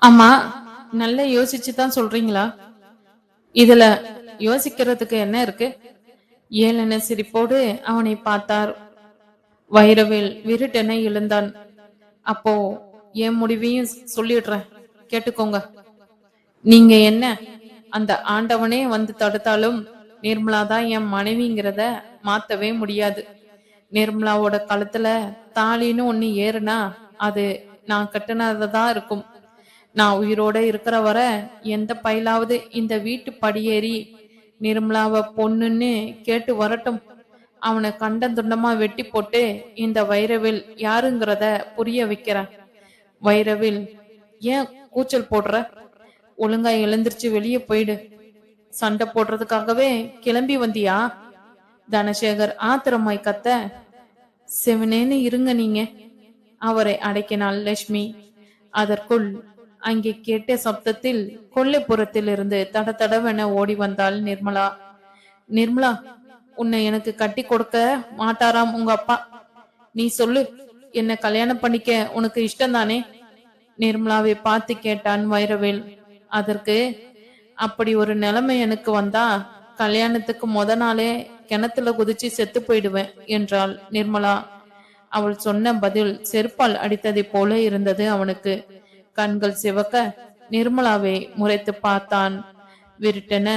ஆமா, நல்லா யோசிச்சு தான் சொல்றீங்களா? இதுல யோசிக்கிறதுக்கு என்ன இருக்கு? ஏளன சிரிப்போடு அவனை பார்த்தார். வைரவேல் விருட்டென எழுந்தான். அப்போ என் முடிவையும் சொல்லிடுறேன், கேட்டுக்கோங்க. நீங்க என்ன அந்த ஆண்டவனே வந்து தடுத்தாலும் நிர்மலாதான் என் மனைவிங்கிறத மாத்தவே முடியாது. நிர்மலாவோட கழுத்துல தாலின்னு ஒண்ணு ஏறுனா அது நான் கட்டுனதான் இருக்கும். நான் உயிரோட இருக்கிற வர எந்த பயிலாவது இந்த வீட்டு படியேறி நிர்மலாவ பொண்ணுன்னு கேட்டு வரட்டும். அவனை கண்டந்துண்டமா வெட்டி போட்டு இந்த வைரவில் யாருங்கிறத புரிய வைக்கிறேன். வைரவில், ஏன் கூச்சல் போடுற? ஒழுங்கா எழுந்திருச்சு வெளியே போயிடு. சண்டை போடுறதுக்காகவே கிளம்பி வந்தியா? தனசேகர் ஆத்திரமாய் கத்த, செவனேன்னு இருங்க நீங்க, அவரை அடக்கினாள் லட்சுமி. அதற்குள் அங்கே கேட்ட சப்தத்தில் கொல்லைப்புறத்தில் இருந்து தடதடவென ஓடி வந்தாள் நிர்மலா. நிர்மலா, உன்னை எனக்கு கட்டி கொடுக்க மாட்டாராம் உங்க அப்பா. நீ சொல்லு, என்ன கல்யாணம் பண்ணிக்க உனக்கு இஷ்டம் தானே? நிர்மலாவை பார்த்து கேட்டான் வைரவேல். அதற்கு, அப்படி ஒரு நிலைமை எனக்கு வந்தா கல்யாணத்துக்கு முத நாளே கிணத்துல குதிச்சு செத்து போயிடுவேன் என்றாள் நிர்மலா. அவள் சொன்ன பதில் செருப்பால் அடித்ததை போல இருந்தது அவனுக்கு. கண்கள் சிவக்க நிர்மலாவை முறைத்து பார்த்தான். விருட்டென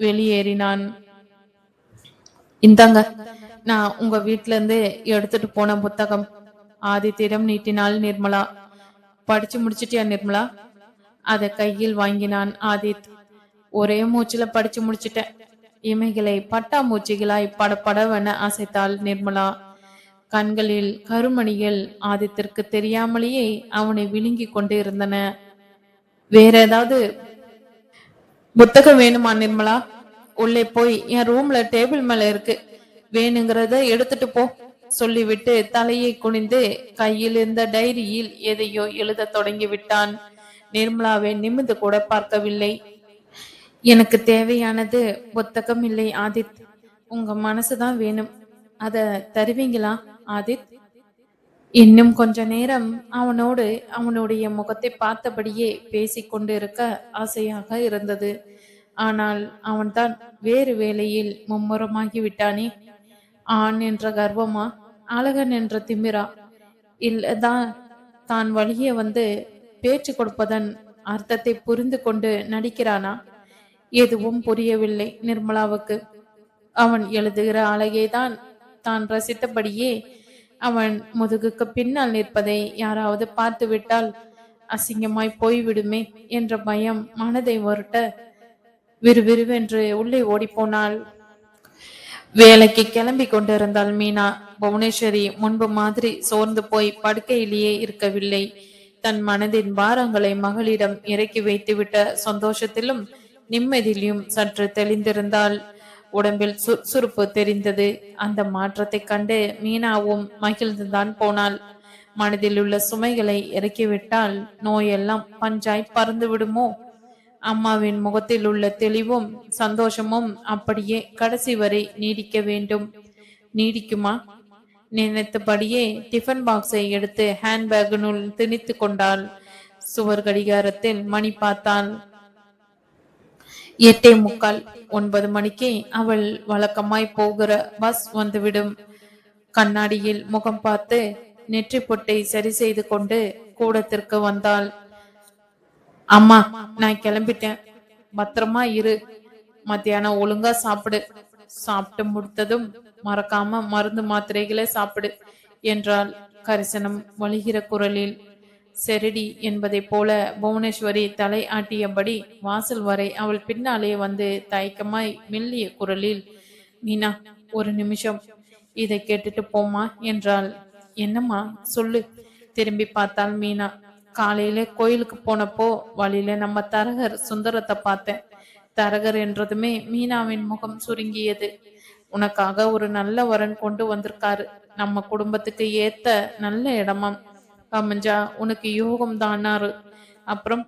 வெளியேறினான். இந்தாங்க, நான் உங்க வீட்ல இருந்து எடுத்துட்டு போன புத்தகம். ஆதித்திடம் நீட்டினாள் நிர்மலா. படிச்சு முடிச்சிட்டியா நிர்மலா? அதை கையில் வாங்கினான் ஆதித். ஒரே மூச்சுல படிச்சு முடிச்சிட்டேன். இமைகளை பட்டாம்பூச்சிகளாய் படபடவென அசைத்தாள் நிர்மலா. கண்களில் கருமணிகள் ஆதித்திற்கு தெரியாமலேயே அவனை விழுங்கி கொண்டு இருந்தன. வேற ஏதாவது புத்தகம் வேணுமா நிர்மலா? உள்ளே போய் என் ரூம்ல டேபிள் மேல இருக்கு, வேணுங்கிறத எடுத்துட்டு போ சொல்லிவிட்டு தலையை குனிந்து கையில் இருந்த டைரியில் எதையோ எழுத தொடங்கி விட்டான். நிர்மலாவை நிமிந்து கூட பார்க்கவில்லை. எனக்கு தேவையானது புத்தகம் இல்லை ஆதித், உங்க மனசுதான் வேணும். அத தருவீங்களா ஆதித்? இன்னும் கொஞ்ச நேரம் அவனோடு அவனுடைய முகத்தை பார்த்தபடியே பேசிக்கொண்டு இருக்க ஆசையாக இருந்தது. ஆனால் அவன்தான் வேறு வேளையில் மும்முரமாகி விட்டானே. ஆண் என்ற கர்வமா, அழகன் என்ற திமிரா, இல்லதான் தான் வழியே வந்து பேச்சு கொடுப்பதன் அர்த்தத்தை புரிந்து கொண்டு நடிக்கிறானா? எதுவும் புரியவில்லை நிர்மலாவுக்கு. அவன் எழுதுகிற அழகை தான் ரசித்தபடியே அவன் முதுகுக்கு பின்னால் நிற்பதை யாராவது பார்த்து விட்டால் அசிங்கமாய் போய்விடுமே என்ற பயம் மனதை வருட்ட விறுவிறுவென்று உள்ளே ஓடிப்போனாள். வேலைக்கு கிளம்பி கொண்டிருந்தாள் மீனா. புவனேஸ்வரி முன்பு மாதிரி சோர்ந்து போய் படுக்கையிலேயே இருக்கவில்லை. தன் மனதின் பாரங்களை மகளிடம் இறக்கி வைத்துவிட்ட சந்தோஷத்திலும் நிம்மதியிலும் சற்று தெளிந்திருந்தாள். உடம்பில் சுறுசுறுப்பு தெரிந்தது. அந்த மாற்றத்தை கண்டு மீனாவும் மகிழ்ந்துதான் போனாள். மனதில் உள்ள சுமைகளை இறக்கிவிட்டால் நோயெல்லாம் பஞ்சாய் பறந்து விடுமோ? அம்மாவின் முகத்தில் உள்ள தெளிவும் சந்தோஷமும் அப்படியே கடைசி வரை நீடிக்க வேண்டும். நீடிக்குமா? நினைத்தபடியே டிஃபன் பாக்ஸை எடுத்து ஹேண்ட்பேக்கினுள் திணித்து கொண்டாள். சுவர் கடிகாரத்தில் மணி பார்த்தாள். 8:45. 9 மணிக்கு அவள் வழக்கமாய் போகிற பஸ் வந்துவிடும். கண்ணாடியில் முகம் பார்த்து நெற்றி பொட்டை சரி செய்து கொண்டு கூடத்திற்கு வந்தாள். அம்மா, நான் கிளம்பிட்டேன், பத்திரமா இரு. மத்தியானம் ஒழுங்கா சாப்பிடு. சாப்பிட்டு முடித்ததும் மறக்காம மருந்து மாத்திரைகளை சாப்பிடு என்றாள் கரிசனம் வழிகிற குரலில். செரடி என்பதை போல புவனேஸ்வரி தலை ஆட்டியபடி வாசல் வரை அவள் பின்னாலே வந்து தயக்கமாய் மெல்லிய குரலில், மீனா, ஒரு நிமிஷம் இதை கேட்டுட்டு போமா என்றாள். என்னம்மா, சொல்லு. திரும்பி பார்த்தாள் மீனா. காலையில கோயிலுக்கு போனப்போ வழியில நம்ம தரகர் சுந்தரத்தை பார்த்தேன். தரகர் என்றதுமே மீனாவின் முகம் சுருங்கியது. உனக்காக ஒரு நல்ல வரன் கொண்டு வந்திருக்காரு. நம்ம குடும்பத்துக்கு ஏத்த நல்ல இடமாம். அமைஞ்சா உனக்கு யோகம் தானாரு. அப்புறம்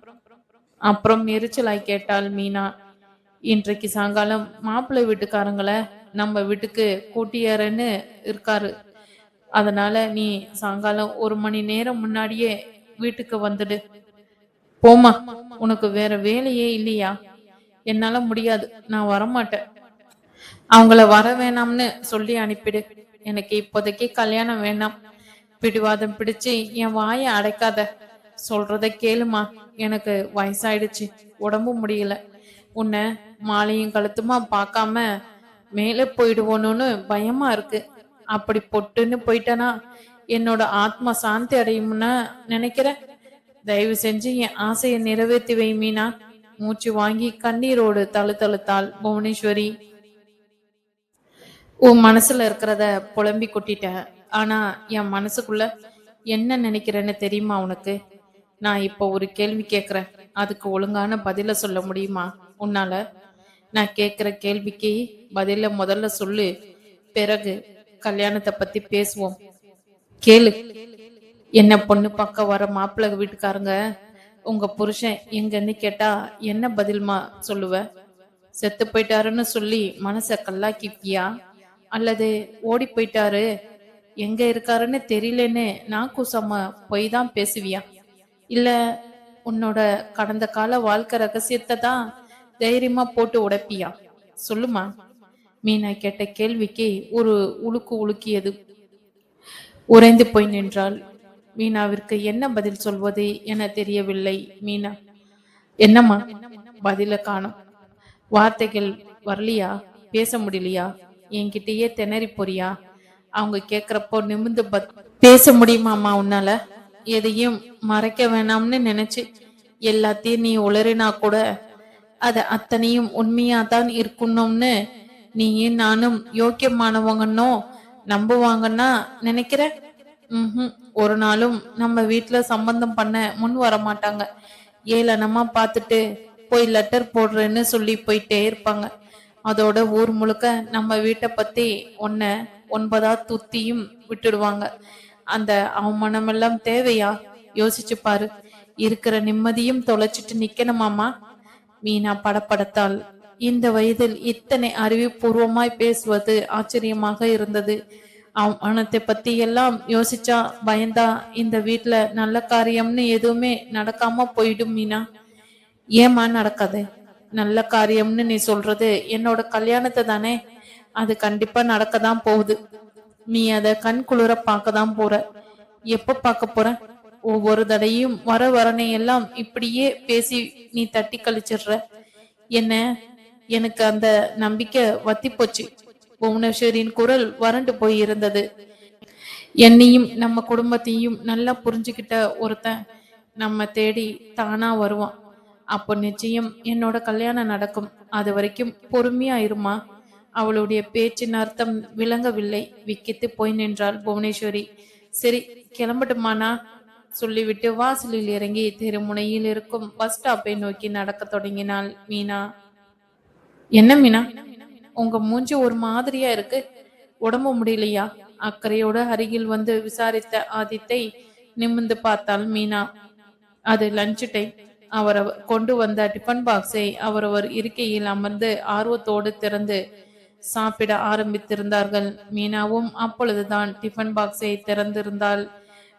அப்புறம் எரிச்சலாய் கேட்டாள் மீனா. இன்றைக்கு சாயங்காலம் மாப்பிள்ளை வீட்டுக்காரங்களை நம்ம வீட்டுக்கு கூட்டியாரன்னு இருக்காரு. அதனால நீ சாயங்காலம் 1 மணி நேரம் முன்னாடியே வீட்டுக்கு வந்துடு. போமா, உனக்கு வேற வேலையே இல்லையா? என்னால முடியாது, நான் வரமாட்டேன். அவங்கள வர வேணாம்னு சொல்லி அனுப்பிடு. எனக்கு இப்போதைக்கு கல்யாணம் வேணாம். பிடிவாதம் பிடிச்சு என் வாயை அடைக்காத. சொல்றத கேளுமா, எனக்கு வயசாயிடுச்சு, உடம்பு முடியல. உன்னை மாலையும் கழுத்துமா பார்க்காம மேலே போயிடுவோன்னு பயமா இருக்கு. அப்படி பொட்டுன்னு போயிட்டனா என்னோட ஆத்மா சாந்தி அடையும்னா நினைக்கிறேன். தயவு செஞ்சு என் ஆசையை நிறைவேற்றி வை மீனா. மூச்சு வாங்கி கண்ணீரோடு தழுத்தழுத்தாள் புவனேஸ்வரி. உன் மனசுல இருக்கிறத புலம்பி கொட்டிட்ட. ஆனா என் மனசுக்குள்ள என்ன நினைக்கிறேன்னு தெரியுமா உனக்கு? நான் இப்போ ஒரு கேள்வி கேக்குறேன், அதுக்கு ஒழுங்கான பதில சொல்ல முடியுமா உன்னால? நான் கேக்குற கேள்விக்கு பதில முதல்ல சொல்லு, பிறகு கல்யாணத்தை பத்தி பேசுவோம். கேளு. என்ன பொண்ணு பார்க்க வர மாப்பிள்ளை வீட்டுக்காரங்க உங்க புருஷன் எங்கன்னு கேட்டா என்ன பதில்மா சொல்லுவ? செத்து போயிட்டாருன்னு சொல்லி மனச கல்லாக்கிப்பியா? அல்லது ஓடி போயிட்டாரு, எங்க இருக்காருன்னு தெரியலன்னு நான் கூசமா போய் தான் பேசுவியா? இல்ல உன்னோட கடந்த கால வாழ்க்கை ரகசியத்தை தான் தைரியமா போட்டு உடைப்பியா? சொல்லுமா. மீனா கேட்ட கேள்விக்கு ஒரு உலுக்கு உலுக்கியது. உறைந்து போய் நின்றாள். மீனாவிற்கு என்ன பதில் சொல்வது என தெரியவில்லை. மீனா, என்னம்மா? பதில காணோம். வார்த்தைகள் வரலையா? பேச முடியலையா? என்கிட்டயே திணறி போறியா? அவங்க கேக்குறப்போ நிமிந்து பேச முடியுமாமா உன்னால? எதையும் மறைக்க வேணாம்னு நினைச்சு எல்லாத்தையும் நீ உளறினா கூட அது அத்தனையும் உண்மையா தான் இருக்கணும்னு நீயும் நானும் யோக்கியமானவங்கன்னோ நம்புவாங்கன்னா நினைக்கிற? ஒரு நாளும் நம்ம வீட்டுல சம்பந்தம் பண்ண முன் வர மாட்டாங்க. ஏளனமா பார்த்துட்டு போய் லெட்டர் போடுறேன்னு சொல்லி போயிட்டே இருப்பாங்க. அதோட ஊர் முழுக்க நம்ம வீட்டை பத்தி ஒன்பதா துத்தியும் விட்டுடுவாங்க. அந்த அவமானமெல்லாம் தேவையா? யோசிச்சு பாரு. இருக்கிற நிம்மதியும் தொலைச்சிட்டு நிக்கணுமாமா? மீனா படப்படத்தாள். இந்த வயதில் இத்தனை அறிவுபூர்வமாய் பேசுவது ஆச்சரியமாக இருந்தது. அவமானத்தை பத்தி எல்லாம் யோசிச்சா பயந்தா இந்த வீட்டுல நல்ல காரியம்னு எதுவுமே நடக்காம போயிடும் மீனா. ஏமா நடக்காது? நல்ல காரியம்னு நீ சொல்றது என்னோட கல்யாணத்தை தானே? அது கண்டிப்பா நடக்கதான் போகுது. நீ அத கண் குளிர பார்க்கதான் போற. எப்ப பார்க்க போற? ஒவ்வொரு தடையும் வரனை எல்லாம் இப்படியே பேசி நீ தட்டி கழிச்சிடுற. என்ன? எனக்கு அந்த நம்பிக்கை வத்தி போச்சு. புவனேஸ்வரின் குரல் வறண்டு போய் இருந்தது. என்னையும் நம்ம குடும்பத்தையும் நல்லா புரிஞ்சுக்கிட்ட ஒருத்தன் நம்ம தேடி தானா வருவான். அப்போ நிச்சயம் என்னோட கல்யாணம் நடக்கும். அது வரைக்கும் பொறுமையா இருமா. அவளுடைய பேச்சின் அர்த்தம் விளங்கவில்லை. விக்கித்து போய் நின்றாள் புவனேஸ்வரி. சரி, கிளம்பட்டுமானா சொல்லிவிட்டு வாசலில் இறங்கி தெருமுனையில் இருக்கும் பஸ் ஸ்டாப்பை நோக்கி நடக்க தொடங்கினாள் மீனா. என்ன மீனா, உங்க மூஞ்சி ஒரு மாதிரியா இருக்கு, உடம்பு முடியலையா? அக்கறையோட அருகில் வந்து விசாரித்த ஆதித்தை நிமிர்ந்து பார்த்தாள் மீனா. அது லஞ்ச் டைம். அவர் கொண்டு வந்த டிஃபன் பாக்ஸை அவரவர் இருக்கையில் அமர்ந்து ஆர்வத்தோடு திறந்து சாப்பிட ஆரம்பித்திருந்தார்கள். மீனாவும் அப்பொழுதுதான் டிஃபன் பாக்ஸை திறந்திருந்தாள்.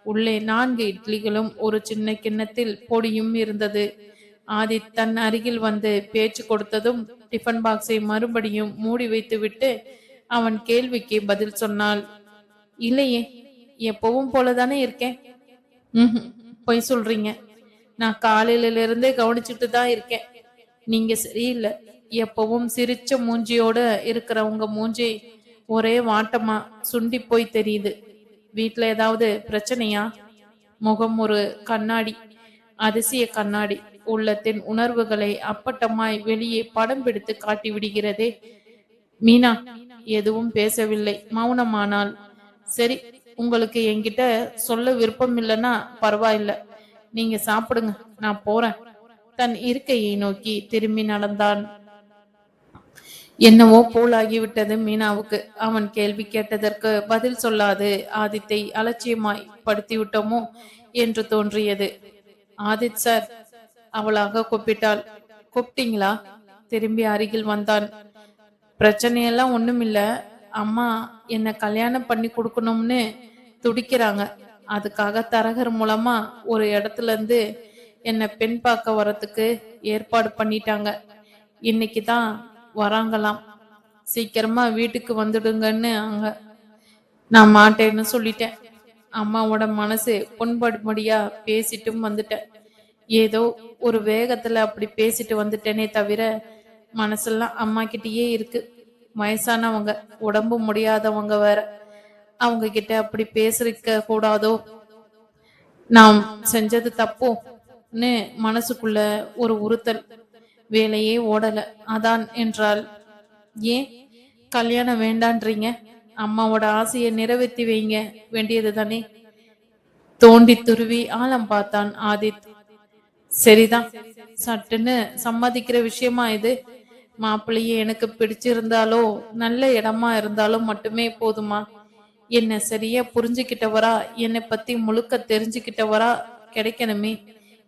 உள்ளே 4 இட்லிகளும் ஒரு சின்ன கிண்ணத்தில் பொடியும் இருந்தது. ஆதித் தன் அருகில் வந்து பேச்சு கொடுத்ததும் டிஃபன் பாக்ஸை மறுபடியும் மூடி வைத்துவிட்டு அவன் கேள்விக்கு பதில் சொன்னாள். இல்லையே, எப்பவும் போலதானே இருக்கேன். பொய் சொல்றீங்க. நான் காலையில இருந்தே கவனிச்சுட்டு தான் இருக்கேன். நீங்க சரியில்லை. எப்பவும் சிரிச்ச மூஞ்சியோட இருக்கிற உங்க மூஞ்சி ஒரே வாட்டமா சுண்டி போய் தெரியுது. வீட்டுல ஏதாவது பிரச்சனையா? முகம் ஒரு கண்ணாடி, அதிசய கண்ணாடி. உள்ளத்தின் உணர்வுகளை அப்பட்டமாய் வெளியே படம் பிடித்து காட்டி விடுகிறதே. மீனா எதுவும் பேசவில்லை, மௌனமானாள். சரி, உங்களுக்கு என்கிட்ட சொல்ல விருப்பம் இல்லைன்னா பரவாயில்ல, நீங்க சாப்பிடுங்க, நான் போறேன். தன் இருக்கையை நோக்கி திரும்பி நடந்தான். என்னவோ போலாகிவிட்டது மீனாவுக்கு. அவன் கேள்வி கேட்டதற்கு பதில் சொல்லாது ஆதித்தை அலட்சியமாய் படுத்திவிட்டோமோ என்று தோன்றியது. ஆதித் சார், அவளாக கூப்பிட்டாள். கூப்பிட்டீங்களா? திரும்பி அருகில் வந்தான். பிரச்சனையெல்லாம் ஒண்ணுமில்ல. அம்மா என்ன கல்யாணம் பண்ணி கொடுக்கணும்னு துடிக்கிறாங்க. அதுக்காக தரகர் மூலமா ஒரு இடத்துல இருந்து என்னை பெண் பார்க்க வரத்துக்கு ஏற்பாடு பண்ணிட்டாங்க. இன்னைக்கு தான் வராங்களாம். சீக்கிரமா வீட்டுக்கு வந்துடுங்கன்னு அங்க. நான் மாட்டேன்னு சொல்லிட்டேன். அம்மாவோட மனசு புண்படும்படியா பேசிட்டும் வந்துட்டேன். ஏதோ ஒரு வேகத்துல அப்படி பேசிட்டு வந்துட்டேனே தவிர மனசெல்லாம் அம்மா கிட்டயே இருக்கு. வயசானவங்க, உடம்பு முடியாதவங்க வேற. அவங்க கிட்ட அப்படி பேசிருக்க கூடாதோ, நாம் செஞ்சது தப்போன்னு மனசுக்குள்ள ஒரு உறுத்தல். வேலையே ஓடல. அதான் என்றால், ஏன் கல்யாணம் வேண்டான்றீங்க? அம்மாவோட ஆசையை நிறைவேற்றி வைங்க வேண்டியது தானே? தோண்டி துருவி ஆழம் பார்த்தான் ஆதித். சரிதான், சட்டுன்னு சம்மதிக்கிற விஷயமா இது? மாப்பிள்ளையே எனக்கு பிடிச்சிருந்தாலோ நல்ல இடமா இருந்தாலோ மட்டுமே போதுமா? என்ன சரியா புரிஞ்சுக்கிட்டவரா, என்னை பத்தி முழுக்க தெரிஞ்சுக்கிட்டவரா கிடைக்கணுமே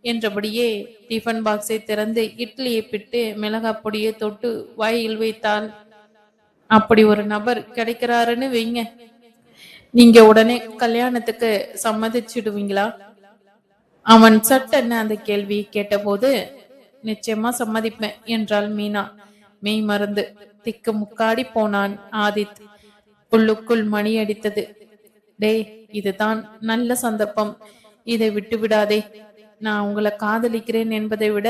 என்றபடியே டிஃபன் பாக்ஸை திறந்து இட்லியை பிட்டு மிளகாய் பொடியை தொட்டு வாயில் வைத்தாள். அப்படி ஒரு நபர் கிடைக்கிறாருன்னு வைங்க, நீங்க உடனே கல்யாணத்துக்கு சம்மதிச்சிடுவீங்களா? அவன் சட்டென்னு அந்த கேள்வி கேட்டபோது, நிச்சயமா சம்மதிப்பேன் என்றாள் மீனா. மெய் மறந்து திக்கு முக்காடி போனான் ஆதித். உள்ளுக்குள் மணி அடித்தது. டேய், இதுதான் நல்ல சந்தர்ப்பம், இதை விட்டு விடாதே. நான் உங்களை காதலிக்கிறேன் என்பதை விட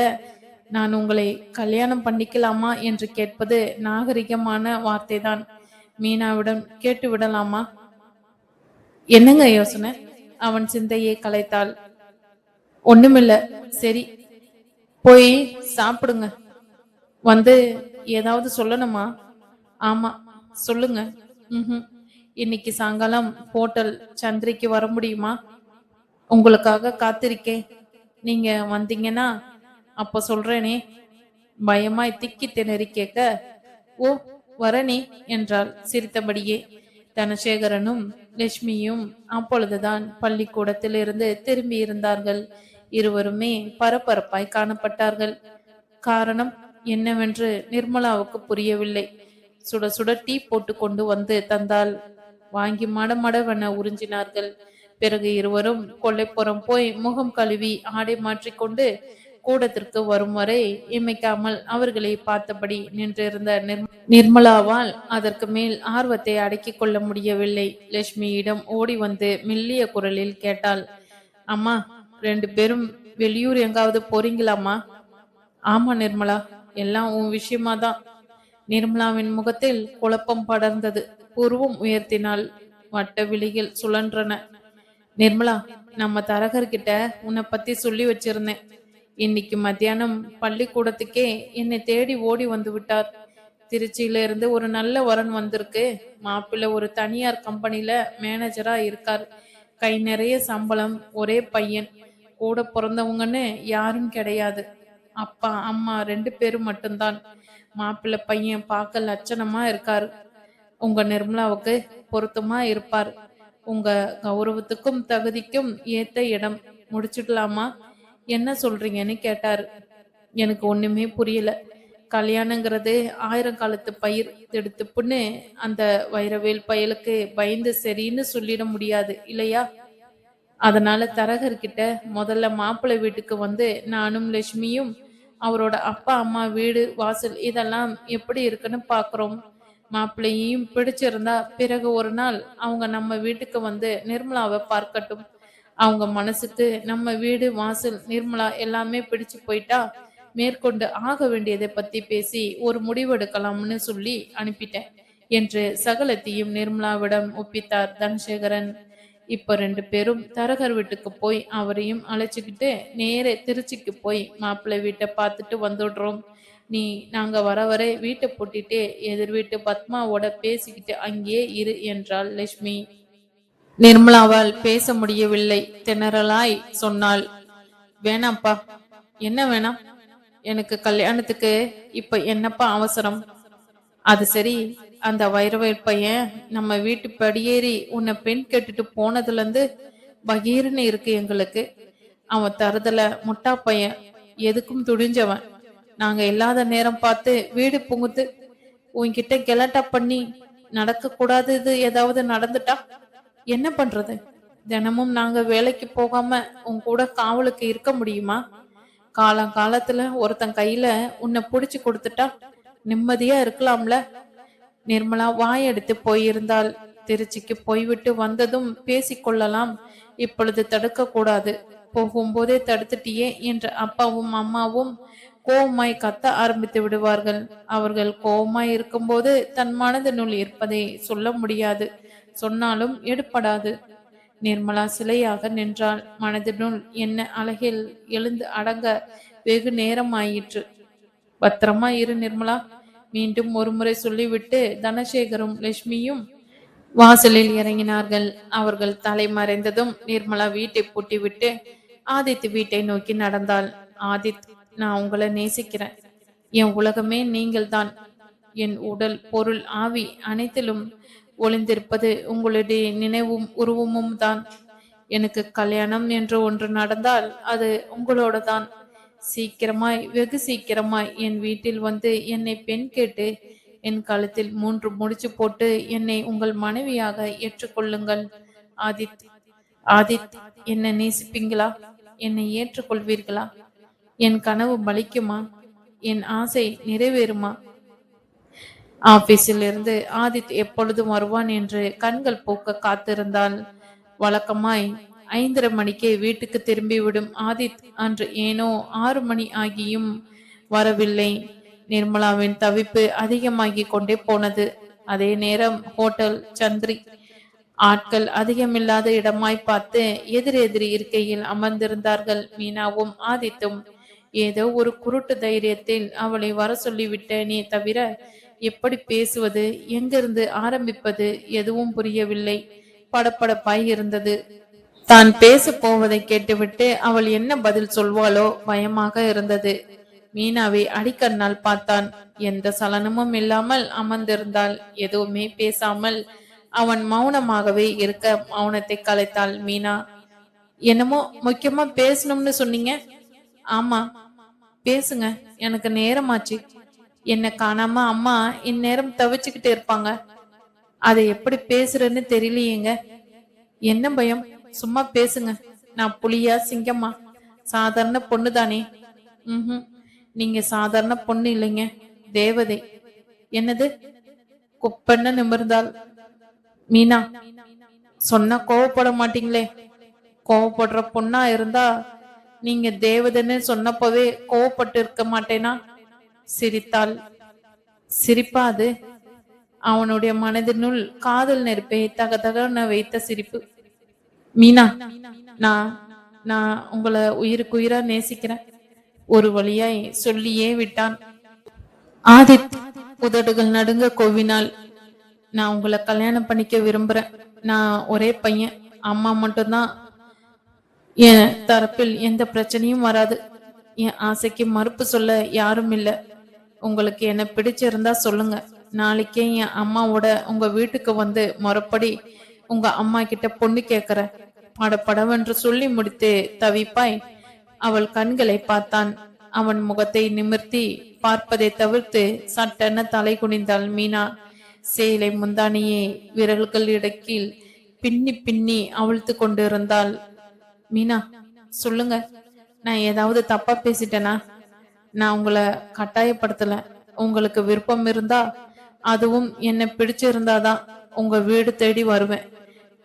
நான் உங்களை கல்யாணம் பண்ணிக்கலாமா என்று கேட்பது நாகரிகமான வார்த்தைதான். மீனாவிடம் கேட்டு விடலாமா? என்னங்க யோசனை? அவன் சிந்தையை கலைத்தாள். ஒண்ணுமில்ல. சரி, போய் சாப்பிடுங்க. வந்து ஏதாவது சொல்லணுமா? ஆமா, சொல்லுங்க. இன்னைக்கு சாயங்காலம் ஹோட்டல் சந்திரிக்கு வர முடியுமா? உங்களுக்காக காத்திருக்கேன். நீங்க வந்தீங்கன்னா அப்ப சொல்றேனே. பயமாய் திக்கி திணறி கேட்க, ஓ வரனே என்றாள் சிரித்தபடியே. தனசேகரனும் லட்சுமியும் அப்பொழுதுதான் பள்ளிக்கூடத்தில் இருந்து திரும்பி இருந்தார்கள். இருவருமே பரபரப்பாய் காணப்பட்டார்கள். காரணம் என்னவென்று நிர்மலாவுக்கு புரியவில்லை. சுட சுட டீ போட்டு கொண்டு வந்து தந்தால் வாங்கி மடமடவென உறிஞ்சினார்கள். பிறகு இருவரும் கொல்லைப்புறம் போய் முகம் கழுவி ஆடை மாற்றிக்கொண்டு கூடத்திற்கு வரும் வரை இமைக்காமல் அவர்களை பார்த்தபடி நின்றிருந்த நிர்மலாவால் அதற்கு மேல் ஆர்வத்தை அடக்கிக் கொள்ள முடியவில்லை. லட்சுமியிடம் ஓடி வந்து மெல்லிய குரலில் கேட்டாள், அம்மா, 2 பேரும் வெளியூர் எங்காவது போறீங்களாமா? ஆமா நிர்மலா, எல்லாம் உன் விஷயமா தான். நிர்மலாவின் முகத்தில் குழப்பம் படர்ந்தது. புருவம் உயர்த்தினாள். வட்ட விழிகள் சுழன்றன. நிர்மலா, நம்ம தரகர்கிட்ட உன்னை பத்தி சொல்லி வச்சிருந்தேன். இன்னைக்கு மத்தியானம் பள்ளிக்கூடத்துக்கே என்னை தேடி ஓடி வந்து விட்டார். திருச்சியில இருந்து ஒரு நல்ல வரன் வந்திருக்கு. மாப்பிள்ளை ஒரு தனியார் கம்பெனில மேனேஜரா இருக்கார். கை நிறைய சம்பளம். ஒரே பையன். கூட பிறந்தவங்கன்னு யாரும் கிடையாது. அப்பா அம்மா 2 பேரும் மட்டும்தான். மாப்பிள்ளை பையன் பார்க்க லட்சணமா இருக்காரு. உங்க நிர்மலாவுக்கு பொருத்தமா இருப்பார். உங்க கௌரவத்துக்கும் தகுதிக்கும் ஏத்த இடம். முடிச்சுக்கலாமா? என்ன சொல்றீங்கன்னு கேட்டாரு. எனக்கு ஒண்ணுமே புரியல. கல்யாணங்கிறது 1000 காலத்து பயிர். திடுத்துப்புன்னு அந்த வைரவேல் பயலுக்கு பயந்து சரின்னு சொல்லிட முடியாது இல்லையா? அதனால தரகர்கிட்ட முதல்ல மாப்பிள்ளை வீட்டுக்கு வந்து நானும் லட்சுமியும் அவரோட அப்பா அம்மா வீடு வாசல் இதெல்லாம் எப்படி இருக்குன்னு பாக்குறோம். மாப்பிள்ளையையும் பிடிச்சிருந்தா பிறகு ஒரு நாள் அவங்க நம்ம வீட்டுக்கு வந்து நிர்மலாவை பார்க்கட்டும். அவங்க மனசுக்கு நம்ம வீடு வாசல் நிர்மலா எல்லாமே பிடிச்சு போயிட்டா மேற்கொண்டு ஆக வேண்டியதை பத்தி பேசி ஒரு முடிவெடுக்கலாம்னு சொல்லி அனுப்பிட்டேன் என்று சகலத்தையும் நிர்மலாவிடம் ஒப்பித்தார் தனசேகரன். இப்ப 2 பேரும் தரகர் வீட்டுக்கு போய் அவரையும் அழைச்சுக்கிட்டு நேரே திருச்சிக்கு போய் மாப்பிள்ளை வீட்டை பார்த்துட்டு வந்துடுறோம். நாங்க வர வரை வீட்டை பூட்டிட்டு எதிர் வீட்டு பத்மாவோட பேசிக்கிட்டு அங்கேயே இரு என்றாள் லட்சுமி. நிர்மலாவால் பேச முடியவில்லை. திணறலாய் சொன்னாள், வேணாம்ப்பா. என்ன வேணாம்? எனக்கு கல்யாணத்துக்கு இப்ப என்னப்பா அவசரம்? அது சரி, அந்த வைரவேல் பையன் நம்ம வீட்டு படியேறி உன்னை பெண் கேட்டுட்டு போனதுல இருந்து பகீர்னு இருக்கு எங்களுக்கு. அவன் தருதல முட்டா பையன், எதுக்கும் துடிஞ்சவன். நாங்க இல்லாத நேரம் பார்த்து வீடு புகுத்து உன்கிட்ட கெலாட்டா பண்ணி நடக்க கூடாதது ஏதாவது நடந்துட்டா என்ன பண்றது? தினமும் நாங்க வேலைக்கு போகாம உன் கூட காவலுக்கு இருக்க முடியுமா? காலத்துல ஒருத்தன் கையில உன்னை புடிச்சு கொடுத்துட்டா நிம்மதியா இருக்கலாம்ல. நிர்மலா வாயெடுத்து போயிருந்தாள். திருச்சிக்கு போய்விட்டு வந்ததும் பேசிக்கொள்ளலாம், இப்பொழுது தடுக்க கூடாது. போகும்போதே தடுத்துட்டியே என்று அப்பாவும் அம்மாவும் கோவமாய் கத்த ஆரம்பித்து விடுவார்கள். அவர்கள் கோவமாய் இருக்கும்போது தன் மனதினுள் இருப்பதை சொல்ல முடியாது, சொன்னாலும் எடுப்படாது. நிர்மலா சிலையாக நின்றாள். மனதினுள் என்ன அழகில் எழுந்து அடங்க வெகு நேரம் ஆயிற்று. பத்திரமா இரு நிர்மலா, மீண்டும் ஒருமுறை சொல்லிவிட்டு தனசேகரும் லட்சுமியும் வாசலில் இறங்கினார்கள். அவர்கள் தலை மறைந்ததும் நிர்மலா வீட்டை பூட்டிவிட்டு ஆதித் வீட்டை நோக்கி நடந்தாள். ஆதித், நான் உங்களை நேசிக்கிறேன். என் உலகமே நீங்கள் தான். என் உடல், பொருள், ஆவி அனைத்திலும் ஒளிந்திருப்பது உங்களுடைய நினைவும் உருவமும் தான். எனக்கு கல்யாணம் என்று ஒன்று நடந்தால் அது உங்களோட தான். சீக்கிரமாய், வெகு சீக்கிரமாய் என் வீட்டில் வந்து என்னை பெண் கேட்டு என் கழுத்தில் 3 முடிச்சு போட்டு என்னை உங்கள் மனைவியாக ஏற்றுக்கொள்ளுங்கள். ஆதித், ஆதித், என்னை நேசிப்பீங்களா? என்னை ஏற்றுக்கொள்வீர்களா? என் கனவு பலிக்குமா? என் ஆசை நிறைவேறுமா? ஆபீஸில் இருந்து ஆதித் எப்பொழுதும் வருவான் என்று கண்கள் பூக்க காத்திருந்தாள். வழக்கமாய் 5:30 மணிக்கே வீட்டுக்கு திரும்பிவிடும் ஆதித் அன்று ஏனோ 6 மணி ஆகியும் வரவில்லை. நிர்மலாவின் தவிப்பு அதிகமாகி கொண்டே போனது. அதே நேரம் ஹோட்டல் சந்திரி ஆட்கள் அதிகமில்லாத இடமாய் பார்த்து எதிரெதிரி இருக்கையில் அமர்ந்திருந்தார்கள். மீனாவும் ஆதித்தும் ஏதோ ஒரு குருட்டு தைரியத்தில் அவளை வர சொல்லிவிட்டேனே தவிர எப்படி பேசுவது, எங்கிருந்து ஆரம்பிப்பது எதுவும் புரியவில்லை. படப்படப்பாய் இருந்தது. தான் பேச போவதை கேட்டுவிட்டு அவள் என்ன பதில் சொல்வாளோ பயமாக இருந்தது. மீனாவை அடிக்கண்ணால் பார்த்தான். எந்த சலனமும் இல்லாமல் அமர்ந்திருந்தாள். எதுவுமே பேசாமல் அவன் மௌனமாகவே இருக்க மௌனத்தை கலைத்தாள் மீனா. என்னமோ முக்கியமா பேசணும்னு சொன்னீங்க? ஆமா, பேசுங்க, எனக்கு நேரமாச்சு. என்ன காணாம அம்மா இந்நேரம் தவிச்சுக்கிட்டு இருப்பாங்க. அதை எப்படி பேசுறேன்னு தெரியலையேங்க. என்ன பயம்? சும்மா பேசுங்க. நான் புலியா சிங்கமா? சாதாரண பொண்ணு தானே. நீங்க சாதாரண பொண்ணு இல்லைங்க, தேவதை. என்னது? குப்பன்னு நிமிர்ந்தாள் மீனா. சொன்னா கோவப்பட மாட்டீங்களே? கோவப்படுற பொண்ணா இருந்தா நீங்க தேவதைன்னு சொன்னப்பவே கோவப்பட்டு இருக்க மாட்டேனா? சிரித்தாள். சிரிப்பா அது? அவனுடைய மனதினுள் காதல் நெருப்பை தகதகன வைத்த சிரிப்பு. மீனா, நான் உங்களை உயிருக்குயிரா நேசிக்கிறேன். ஒரு வழியாய் சொல்லியே விட்டான். ஆதித் உதடுகள் நடுங்க கோவினாள். நான் உங்களை கல்யாணம் பண்ணிக்க விரும்புறேன். நான் ஒரே பையன், அம்மா மட்டும்தான். என் தரப்பில் எந்த பிரச்சனையும் வராது. என் ஆசைக்கு மறுப்பு சொல்ல யாரும் இல்லை. உங்களுக்கு என்ன பிடிச்சிருந்தா சொல்லுங்க. நாளைக்கே என் அம்மாவோட உங்க வீட்டுக்கு வந்து முறைப்படி உங்க அம்மா கிட்ட பொண்ணு கேக்குற. படப்படவென்று சொல்லி முடித்து தவிப்பாய் அவள் கண்களை பார்த்தான். அவன் முகத்தை நிமிர்த்தி பார்ப்பதை தவிர்த்து சட்டென தலை குனிந்தாள் மீனா. சேலை முந்தானியை விரல்கள் இடக்கில் பின்னி பின்னி அவிழ்த்து கொண்டிருந்தாள். மீனா, சொல்லுங்க, நான் ஏதாவது தப்பா பேசிட்டேனா? நான் உங்களை கட்டாயப்படுத்தல. உங்களுக்கு விருப்பம் இருந்தா, அதுவும் என்ன பிடிச்சிருந்தாதான் உங்க வீடு தேடி வருவேன்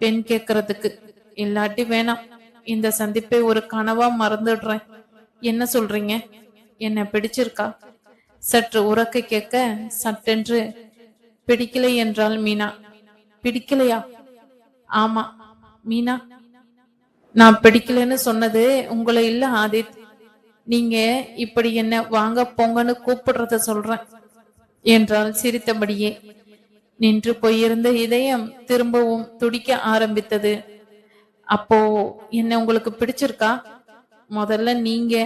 பெண் கேட்கறதுக்கு. இல்லாட்டி வேணாம். இந்த சந்திப்பை ஒரு கனவா மறந்துடுறேன். என்ன சொல்றீங்க? என்ன பிடிச்சிருக்கா? சற்று உறக்க கேட்க சட்டென்று பிடிக்கலை என்றாள் மீனா. பிடிக்கலையா? ஆமா மீனா, நான் பிடிக்கலன்னு சொன்னது உங்களை இல்ல ஆதித். நீங்க இப்படி என்ன வாங்க போங்கன்னு கூப்பிடுறத சொல்றேன் என்றால் சிரித்தபடியே. நின்று போயிருந்த இதயம் திரும்பவும் துடிக்க ஆரம்பித்தது. அப்போ என்ன உங்களுக்கு பிடிச்சிருக்கா? முதல்ல நீங்க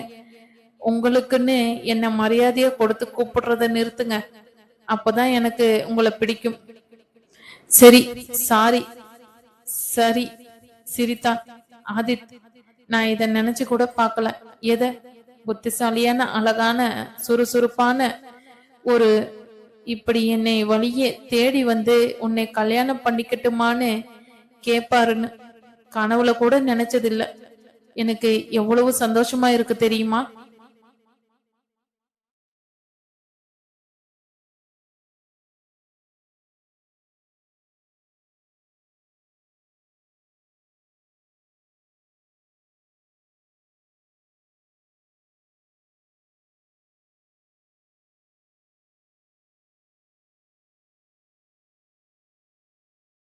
உங்களுக்குன்னு என்ன மரியாதையா கொடுத்து கூப்பிடுறத நிறுத்துங்க. அப்பதான் எனக்கு உங்களை பிடிக்கும். சரி, சாரி. சரி, சிரித்தான் ஆதித். நான் இத நினைச்சு கூட பார்க்கல. எதை? புத்திசாலியான, அழகான, சுறுசுறுப்பான ஒரு இப்படி என்னை வழியே தேடி வந்து உன்னை கல்யாணம் பண்ணிக்கட்டுமான்னு கேப்பாருன்னு கனவுல கூட நினைச்சதில்ல. எனக்கு எவ்வளவு சந்தோஷமா இருக்கு தெரியுமா?